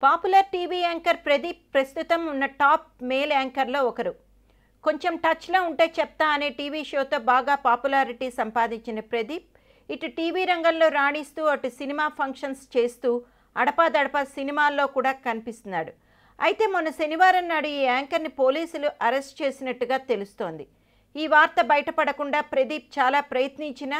Popular TV anchor Pradeep ప్రస్తుతం ఉన్న top male యాంకర్లో ఒకరు. కొంచెం టచ్లో ఉంటే చెప్తా అనే టీవీ షోతో బాగా పాపులారిటీ సంపాదించిన ప్రదీప్ ఇటు టీవీ రంగంలో రాణిస్తూ అటు సినిమా ఫంక్షన్స్ చేస్తూ అడపాదడపా సినిమాల్లో కూడా కనిపిస్తున్నాడు. అయితే మొన్న శనివారం నాడు ఈ యాంకర్ని పోలీసులు అరెస్ట్ చేసినట్టుగా తెలుస్తోంది. ఈ వార్త బయటపడకుండా ప్రదీప్ చాలా ప్రయత్నించినా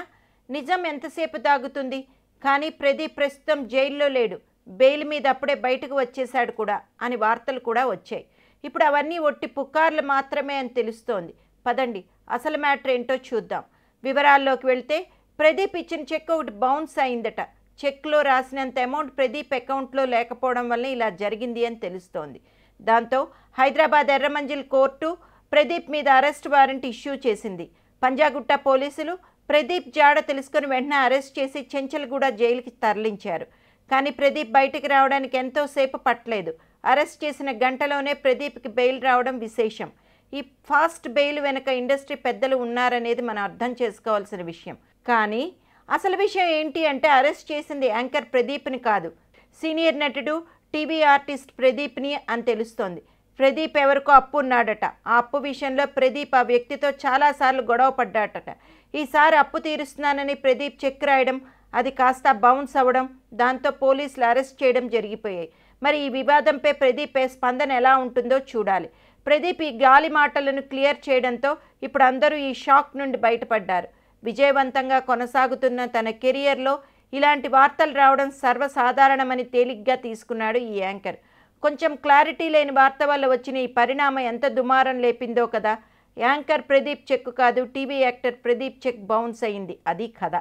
నిజం ఎంతసేపు దాగుతుంది. కానీ ప్రదీప్ ప్రస్తుతం జైల్లో లేడు, బెయిల్ మీద అప్పుడే బయటకు వచ్చేశాడు కూడా అని వార్తలు కూడా వచ్చాయి. ఇప్పుడు అవన్నీ ఒట్టి పుకార్లు మాత్రమే అని తెలుస్తోంది. పదండి అసలు మ్యాటర్ ఏంటో చూద్దాం. వివరాల్లోకి వెళ్తే ప్రదీప్ ఇచ్చిన చెక్ ఒకటి బౌన్స్ అయిందట. చెక్లో రాసినంత అమౌంట్ ప్రదీప్ అకౌంట్లో లేకపోవడం వల్ల ఇలా జరిగింది అని తెలుస్తోంది. దాంతో హైదరాబాద్ ఎర్రమంజిల్ కోర్టు ప్రదీప్ మీద అరెస్ట్ వారెంట్ ఇష్యూ చేసింది. పంజాగుట్ట పోలీసులు ప్రదీప్ జాడ తెలుసుకుని వెంటనే అరెస్ట్ చేసి చెంచల్గూడ జైలుకి తరలించారు. కానీ ప్రదీప్ బయటికి రావడానికి ఎంతోసేపు పట్టలేదు. అరెస్ట్ చేసిన గంటలోనే ప్రదీప్కి బెయిల్ రావడం విశేషం. ఈ ఫాస్ట్ బెయిల్ వెనుక ఇండస్ట్రీ పెద్దలు ఉన్నారనేది మనం అర్థం చేసుకోవాల్సిన విషయం. కానీ అసలు విషయం ఏంటి అంటే అరెస్ట్ చేసింది యాంకర్ ప్రదీప్ని కాదు, సీనియర్ నటుడు టీవీ ఆర్టిస్ట్ ప్రదీప్ని అని తెలుస్తోంది. ప్రదీప్ ఎవరికో అప్పు ఉన్నాడట. ఆ అప్పు విషయంలో ప్రదీప్ ఆ వ్యక్తితో చాలాసార్లు గొడవ పడ్డాడట. ఈసారి అప్పు తీరుస్తున్నానని ప్రదీప్ చెక్ రాయడం, అది కాస్త బౌన్స్ అవ్వడం, దాంతో పోలీసులు అరెస్ట్ చేయడం జరిగిపోయాయి. మరి ఈ వివాదంపై ప్రదీప్ స్పందన ఎలా ఉంటుందో చూడాలి. ప్రదీప్ ఈ గాలి మాటలను క్లియర్ చేయడంతో ఇప్పుడు అందరూ ఈ షాక్ నుండి బయటపడ్డారు. విజయవంతంగా కొనసాగుతున్న తన కెరియర్లో ఇలాంటి వార్తలు రావడం సర్వసాధారణమని తేలిగ్గా తీసుకున్నాడు ఈ యాంకర్. కొంచెం క్లారిటీ లేని వార్త వల్ల వచ్చిన ఈ పరిణామం ఎంత దుమారం లేపిందో కదా. యాంకర్ ప్రదీప్ చెక్ కాదు, TV actor Pradeep check bounce అయింది, అది కథ.